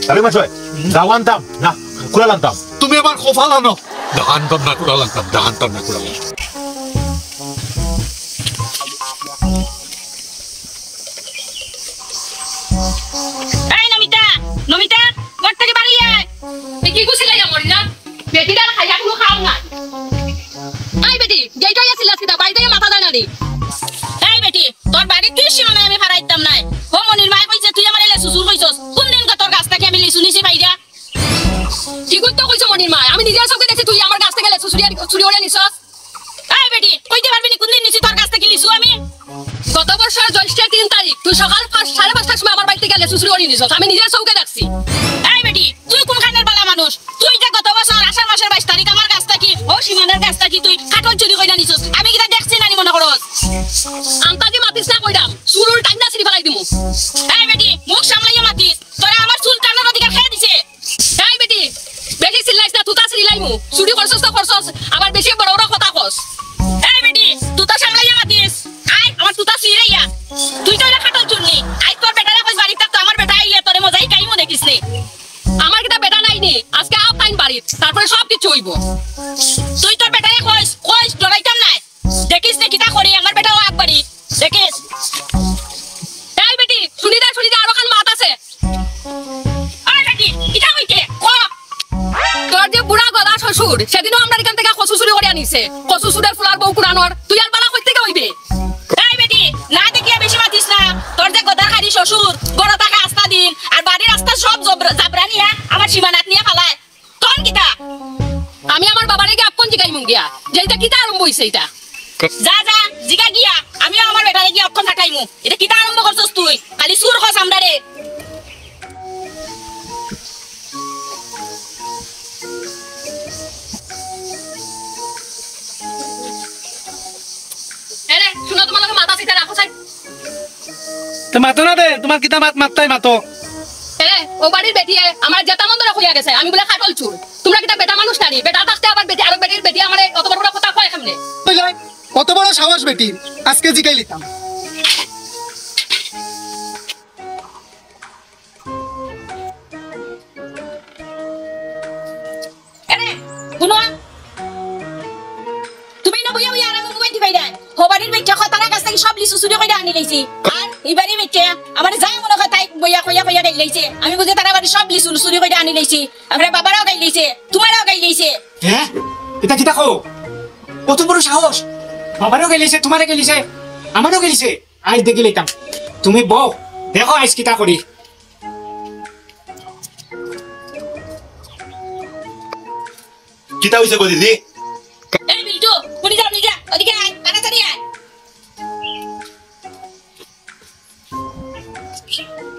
তাহলে মাছ হয় দাও আনতাম না কুড়াল আনতাম। তুমি আবার খোফাল আনো। দাহানতাম না কুড়াল আনতাম, দাহানতাম না কুড়াল। এই নমিতা, নমিতা ঘর থেকে বাড়ি আয়। তুই কি গুছিলাই আমার না? বেটিটার খাইয়া কোনো খাও না। এই বেটি, যেটাই আছিল আজকে বাড়ি থেকে মাথা দেয় না রে। এই বেটি, তোর বাড়ি তুই সীমানা আমি হারাইতাম নাই। ও মনির মা কইছে তুই আমারে লেসু চুর কইছস। কোন দিন তোর গাছ থেকে আমি লিচু নিছি ভাইরা? ঠিক তো কইছো মনির মা, আমি নিজের চোখে দেখছি তুই আমার গাছ থেকে লেসু চুরি করে নিছস। এই বেটি, কইতে পারবি না কোন দিন নিছি তোর গাছ থেকে লিচু আমি? গত বছর জ্যৈষ্ঠের 3 তারিখ তুই সকাল 5:30টার সময় আমার বাড়ি থেকে লেসু চুরি করে নিছস, আমি নিজের চোখে দেখছি। এই বেটি, তুই কোন খানের বালা মানুষ? তুই যে গত বছর আষাঢ় মাসের 22 তারিখ আমার গাছ থেকে ও সীমানার গাছ থেকে তুই কাটল চুরি করে নিছস, আমি কিটা দেখছি না মনে করস? আন্তাকে মাতিস না কইরাম, চুরুর টাইনা ছিড়ি ফেলাই দিমু। এই বেটি, মুখ সামলাইয়া মাতিস, তোরা আমার চুল টানার অধিকার খেয়ে দিছে। এই বেটি, বেশি চিল্লাইস না, তুতা ছিড়িলাইমু। চুরি করছস তো করছস, আবার বেশি বড় বড় কথা কস। এই বেটি, তুতা সামলাইয়া মাতিস, আই আমার তুতা ছিড়াইয়া। তুই তো এটা কাটল চুরনি, আই তোর বেটারে কইস বাড়িতে তো আমার বেটা আইলে তোরে মজাই কাইমু দেখিস নে। আমার কিটা বেটা নাই নে, আজকে আপ টাইম বাড়ি, তারপরে সব কিছু হইব। তুই তোর বেটারে কইস, কইস ডরাইতাম নাই। দেখিস নে কিটা করি, আমার বেটাও আগ বাড়ি দেখিস। এই বেটি, শুনি দে আরো খান মাত আছে। আরে বেটি, কিটা হইছে ক? তোর যে বুড়া গলা শ্বশুর সেদিনও আমরা এখান থেকে কচু চুরি করে আনিছে, কচু চুরের ফুলার বউ কুড়ানোর, তুই আর বালা কই থেকে হইবে? এই বেটি, না দেখিয়া বেশি মাতিস না। তোর যে গদাখারি শ্বশুর বড় টাকা আস্তা দিন আর বাড়ির রাস্তা সব জাবরা নিয়া আমার সীমানাত নিয়ে ফালায়। তখন কিটা? আমি আমার বাবারে গিয়ে আপন জিগাইমু গিয়া যে এটা কিটা আরম্ভ হইছে। এটা যা যা জিগা গিয়া, আমিও আমার বেটারে গিয়ে অক্ষণ থাকাইমু। এটা কিটা আরম্ভ করছস তুই? খালি সুর খস আমরারে। এরে শুনো, তোমার লগে মাথা সিটা রাখো সাই। তো মাতো না দে, তোমার কিতা মাত মাততাই মাতো। এরে ও বাড়ির বেটিয়ে আমার জেতা মন্দ রাখিয়া গেছে, আমি বলে কাটল চুর। তোমরা কিটা বেটা মানুষ নানি? বেটা থাকতে আবার বেটি আর বেটির বেটি আমারে অত বড় কথা কয় কেমনে? কত বড় সাহস বেটি, আজকে জিগাই লিতাম। এরে শুনো, তুমি না বইয়া বইয়া আর মোবাইল টিপাই দেয়। ও বাড়ির বেটি খতারা কাছ থেকে সব লিচু চুরি করে আনি লইছি, আর এই বাড়ির বেটি আমার যাই মনে হয় তাই বইয়া কইয়া গাই লইছে। আমি বুঝে তারা বাড়ি সব লিচু চুরি করে আনি লইছি, আমরা বাবারাও গাই লইছে, তোমারও গাই লইছে। হ্যাঁ, এটা কিতা কও? কত বড় সাহস! বাবারও গেলিছে, তোমারও গেলিছে, আমারও গেলিছে। আজ দেখি লিতাম। তুমি বউ দেখো আজ কিতা করি। কিতা হইছে গো দিদি? এই বিল্টু, কোনি যাও নিজা, ওদিকে আয়, তাড়াতাড়ি আয়।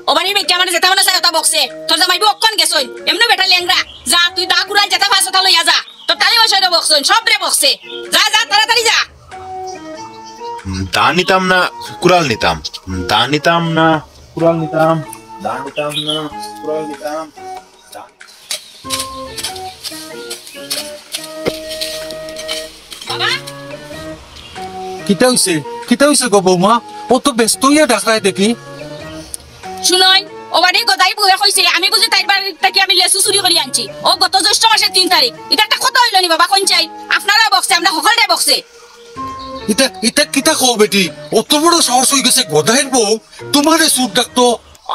ও বাড়ির বেটি আমার যেটা মনে চায় ওটা বকছে, তোর জামাইবু অক্ষণ গেছই, এমনি বেটা লেংরা। যা তুই দা কুড়াল যেটা ফাঁস ওটা লইয়া যা, তোর তালি বসাইরে বকছই, সব রে বকছে। যা যা তাড়াতাড়ি যা। দা নিতাম না কুড়াল নিতাম, দা নিতাম না কুড়াল নিতাম, দা নিতাম না কুড়াল নিতাম। বাবা কিতা হইছে গো বৌমা? ও তো ব্যস্ত হইয়া ডাকায় দেখি। শুনই, ও বাড়ির গদাই বুয়ে কইছে আমি বুঝি তাইর বাড়ি থেকে আমি লেসু চুরি করে আনছি। ও গত জ্যৈষ্ঠ মাসের 3 তারিখ। এটা একটা কথা হইল নি বাবা? কোন চাই আপনারা বকছে, আমরা সকলরে বকছে। এটা কিতা কও বেটি? অত বড় সাহস হয়ে গেছে গদাইর বউ তোমারে সুদ ডাকতো,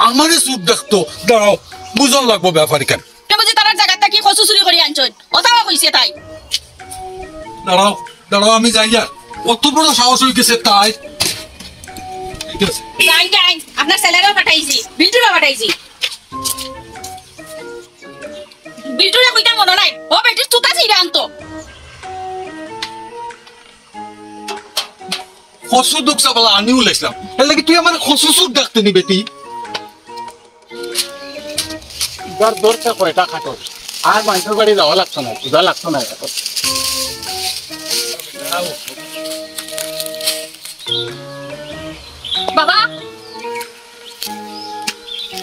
আমারে সুদ ডাকতো। দাঁড়াও, বুঝন লাগবো ব্যাপারী কেন। কে বুঝি তার জায়গাটা কি কচু চুরি করে আনছই, ওটাও কইছে তাই। দাঁড়াও আমি যাই। কত বড় সাহস হয়ে গেছে তাই। যাই যাই, আপনার ছেলেরাও পাঠাইছি, বিল্টুরও পাঠাইছি। বিল্টুরে কইটা মনে নাই, ও বেটির তুতা ছিড়ে আনতো। খসু দুঃখা বলা আনিও লেছিলাম, এর লাগে তুই আমার খসু সুদ ডাকতে নি বেটি। দরটা কয়টা খাটো, আর মানুষের বাড়ি যাওয়া লাগতো না, সুদা লাগতো না। বাবা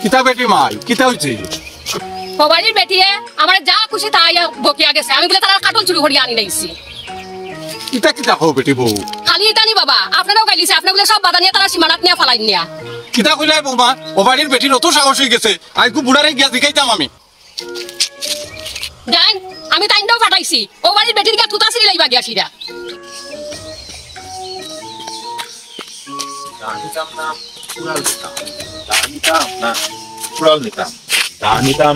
কিতা বেটি মাই, কিতা হইছে? ও বাড়ির বেটিয়ে আমার যা খুশি তাই বকিয়া গেছে, আমি বলে তারা কাটল চুরি করে আনি লাইছি। কিতা কিতা হও বেটি বউ? খালি ইতানি বাবা আপনারাও গাইলিছে আপনাগুলো সব বাধা নিয়ে তারা সীমানাত নিয়ে ফালাই নিয়া কিতা কইলাই বৌমা ও বাড়ির বেটির অত সাহস হয়ে গেছে আইকু বুড়ারে গিয়া জিগাইতাম আমি জান আমি তাইনটাও ফাটাইছি ও বাড়ির বেটির গা থুতা সিরি লাইবা গিয়া সিরা কুড়াল নিতাম দা নিতাম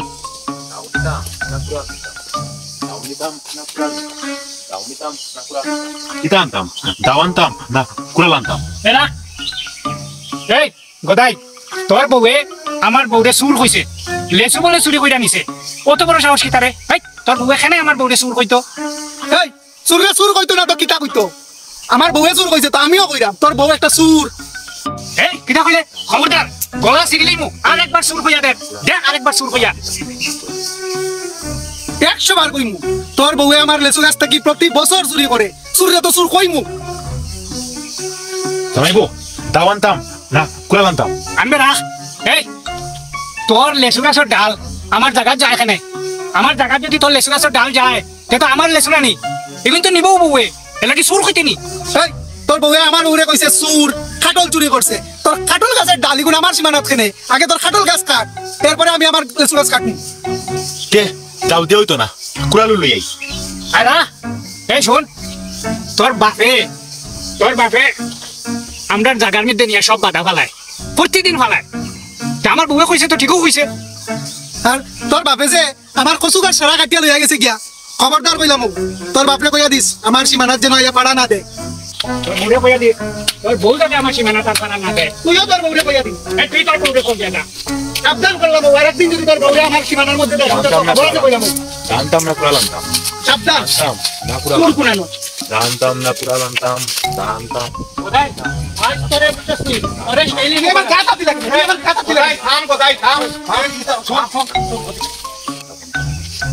কিতা আনতাম দাও আনতাম না কুড়াল আনতাম এরা এই গদাই তোর বউয়ে আমার বউরে চুর কইছে লেচু বলে চুরি কইরা নিছে অত বড় সাহস কি তারে এই তোর বউ এখানে আমার বউরে চুর কইতো এই চুরে চুর কইতো না তো কিতা কইতো আমার বউয়ে চুর কইছে তো আমিও কইরাম তোর বউ একটা চুর এই কিটা কইলে খবরদার গলা সিরিলেই মু আরেকবার চুর কইয়া দেখ দেখ আরেকবার চুর কইয়া 100 বার কইমু তোর বউয়ে আমার লেচু গাছ থেকে প্রতি বছর চুরি করে চুরে তো চুর কইমু জামাইবো দাও আনতাম না কুড়াল আনতাম আনবে রাখ এই তোর লেচু গাছের ডাল আমার জায়গা যায় এখানে আমার জায়গা যদি তোর লেচু গাছের ডাল যায় তে তো আমার লেচু না নি এগুলো তো নিবও বউয়ে এলা কি চুর কইতে নি এই তোর বউয়ে আমার বউরে কইছে চুর খাটল চুরি করছে তোর খাটল গাছের ডালিগুলো আমার সীমানাত খেনে আগে তোর খাটল গাছ কাট এরপরে আমি আমার লেচু গাছ কাটনি কে দাও দিয়ে হইতো না কুড়াল লই আই আরা এই শোন তোর বাপে আমরা জায়গার মধ্যে নিয়ে সব বাধা ফালায় প্রতিদিন ফালায় তা আমার বউয়ে কইছে তো ঠিকও কইছে আর তোর বাপে যে আমার কচু গাছ সারা কাটিয়া লইয়া গেছে গিয়া খবরদার কইলাম তোর বাপরে কইয়া দিস আমার সীমানাত যেন আইয়া পাড়া না দে তোর বউরে কইয়া দি তোর বউ যাতে আমার সীমানা তার পারা না দেয় তুইও তোর বউরে কইয়া দিস এই তুই তোর বউরে কইয়া না সাবধান করলাম আর একদিন যদি তোর বউরে আমার সীমানার মধ্যে দেয় খবরদার কইলাম আনতাম না কুড়াল আনতাম সাবধান আনতাম না কুড়াল তোর কুনানো আনতাম না কুড়াল আনতাম দা আনতাম ওদাই আজ তোরে বুঝছিস আরে শৈলী এবার কাটা দিলা এবার কাটা দিলা থাম গদাই থাম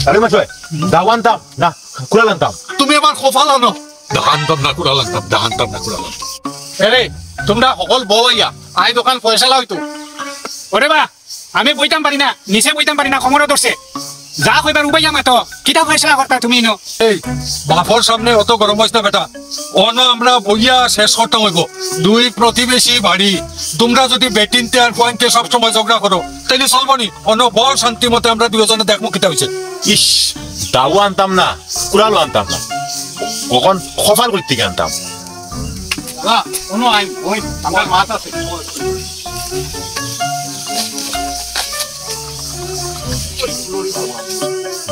আরে মাসয় দাও আনতাম না কুড়াল আনতাম তুমি আমার খোফা লানো দাহান্তাম না কুড়াল আনতাম দাহান্তাম না কুড়াল আনতাম এরে তোমরা সকল বউ আইয়া আই দোকান ফয়সালা হইতো ওরে বা আমি বইতাম পারি না নিচে বইতাম পারি না খমরও ধরছে যা কইবার উবাইয়া মাতো কিতা ফয়সলা করতা তুমি নো এই বাপর সামনে অত গরম হইছ না বেটা অন আমরা বইয়া শেষ করতে হইব দুই প্রতিবেশী বাড়ি তোমরা যদি বেটিনতে আর পয়েন্টে সব সময় ঝগড়া করো তাইলে চলবো নি অন্য বড় শান্তি মতে আমরা দুজনে দেখবো কিতা হইছে ইস দাও আনতাম না কুড়াল আনতাম না কখন কপাল করতে আনতাম কোনো আইন ওই আমার মাছ আছে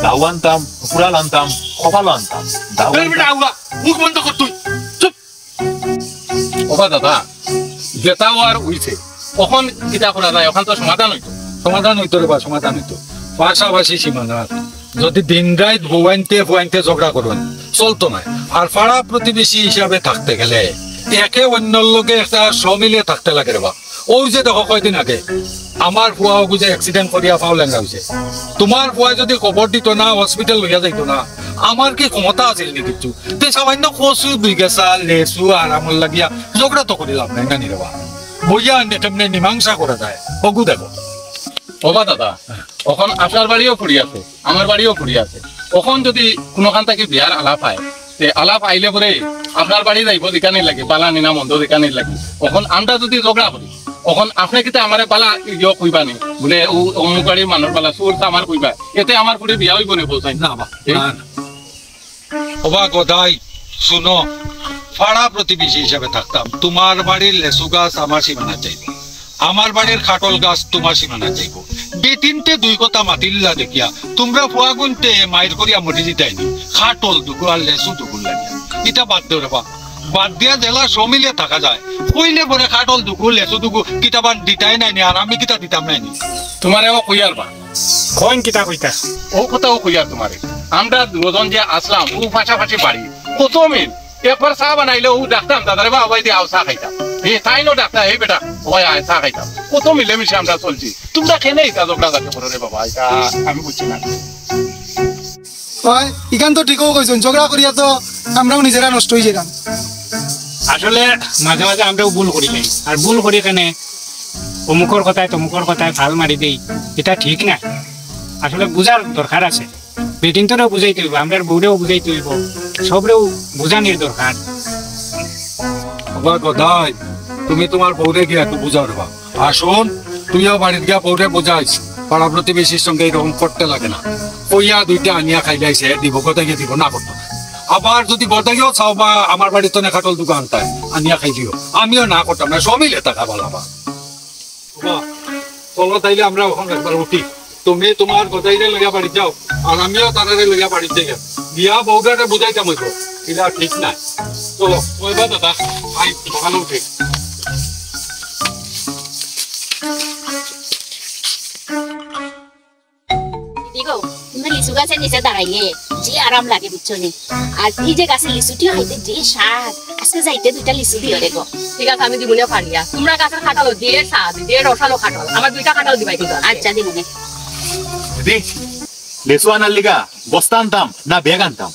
দাও আনতাম কুড়াল আনতাম কপাল আনতাম দাও এই বেটা আউলা মুখ বন্ধ কর তুই চুপ ওবা দাদা যেটাও আর হইছে কখন কিতা করা যায় ওখান তো সমাধান হইতো রে বা সমাধান হইতো পাশাপাশি সীমানা যদি দিন রাত বউয়াইনতে ঝগড়া করবেন চলতো না আর পাড়া প্রতিবেশী হিসাবে থাকতে গেলে একে অন্যর লগে একটা সমিলে থাকতে লাগে রে বা ওই যে দেখো কয়দিন আগে আমার ফুয়া বুঝে অ্যাক্সিডেন্ট করিয়া ফাও লেঙ্গা হয়েছে তোমার ফুয়া যদি খবর দিত না হসপিটাল লইয়া যাইতো না আমার কি ক্ষমতা আছিল নি কিছু তে সামান্য কচু দুই গেছা লেচু আরামর লাগিয়া ঝগড়া তো করিলাম না এঙ্গা নিরেবা বইয়া তেমনি মীমাংসা করা যায় ওগু দেখো ওবা দাদা এখন আপনার বাড়িও ফুরি আছে আমার বাড়িও ফুরি আছে কখন যদি কোনোখান থেকে বিয়ার আলাপ হয় তে আলাপ আইলে পরে আপনার বাড়ি যাইব দোকানের লাগে পালা নিনা মন্দ দোকানের লাগে কখন আমরা যদি ঝগড়া করি কখন আপনি কিন্তু আমারে পালা ইয় কইবা নি বলে ও অমুক বাড়ির মানুষ পালা সুরটা আমার কইবা এতে আমার পুরে বিয়া হইব নি বলছেন না বা ওবা গদাই শুনো পাড়া প্রতিবেশী হিসাবে থাকতাম তোমার বাড়ির লেচু গাছ আমার সীমানা চাইব আমার বাড়ির খাটল গাছ তোমার সীমানা চাইব বেতিনতে দুই কথা মাতিল্লা দেখিয়া তোমরা ফুয়া গুনতে মাইর করিয়া মরি দিতাইনি খাটল দুগু আর লেচু দুগুল লাগিয়া এটা বাদ দেও রে বাদ দিয়া জেলা সমিলে থাকা যায় কইলে পরে খাটল দুগু লেচু দুগু কিতাবান দিতাই নাইনি আর আমি কিতা দিতাম নাইনি তোমারে ও কইয়ার বা কোন কিতা কইতা ও কথাও কইয়ার তোমারে আমরা দুজন যে আসলাম ও পাশাপাশি বাড়ি কত মিল একবার চা বানাইলে ও ডাকতাম দাদারে বা ওই দিয়ে আও চা খাইতাম এই তাই নো ডাক্তার এই বেটা ওই আয় চা খাইতাম কত মিলেমিশে আমরা চলছি তোমরা কেনে এটা ঝগড়া যাকে করো রে বাবা এটা আমি বুঝছি না হয় ইখান তো ঠিকও কইছেন ঝগড়া করিয়া তো আমরাও নিজেরা নষ্ট হয়ে যেতাম আসলে মাঝে মাঝে আমরাও ভুল করি নাই আর ভুল করি কেনে অমুকর কথায় তমুকর কথায় ফাল মারি দেই এটা ঠিক না আসলে বুঝার দরকার আছে বেটিনটারও বুঝাইতে হইব আমরা বউরেও বুঝাইতে হইব সবরেও বুঝানির দরকার বাবা গদাই তুমি তোমার বউরে গিয়ে একটু বুঝাও রে বা আসুন তুইও বাড়িতে গিয়া বউরে বুঝাইস পাড়া প্রতিবেশীর সঙ্গে এরকম করতে লাগে না কইয়া দুইটা আনিয়া খাই যাইছে দিব কোথায় গিয়ে দিব না করতো না। আবার যদি বর্দাগিও চাও বা আমার বাড়িতে না খাটল দোকান তাই আনিয়া খাই দিও আমিও না করতাম না সমিলে টাকা বলাবা চলো তাইলে আমরা ওখানে একবার উঠি তুমি তোমার গদাইরে লইয়া বাড়ি যাও আর আমিও তারারে লইয়া বাড়িতে যাই বিয়া বউদারে বুঝাইতাম হইব এটা ঠিক না চলো কইবা দাদা আই ওখানে উঠি দিগো তুমি লিচু গাছের নিচে দাঁড়াইলে যে আরাম লাগে বুঝছো নি আর এই যে গাছের লিচুটিও খাইতে যে স্বাদ আজকে যাইতে দুইটা লিচু দিও রে গো ঠিক আছে আমি দিবনে পারিয়া তোমরা গাছের খাটালো দিয়ে স্বাদ দিয়ে রসালো খাটাল আমার 2টা খাটাল দিবাই কিন্তু আচ্ছা দিবনে দিদি লেসু আনার লিগা বস্তা আনতাম না ব্যাগ আনতাম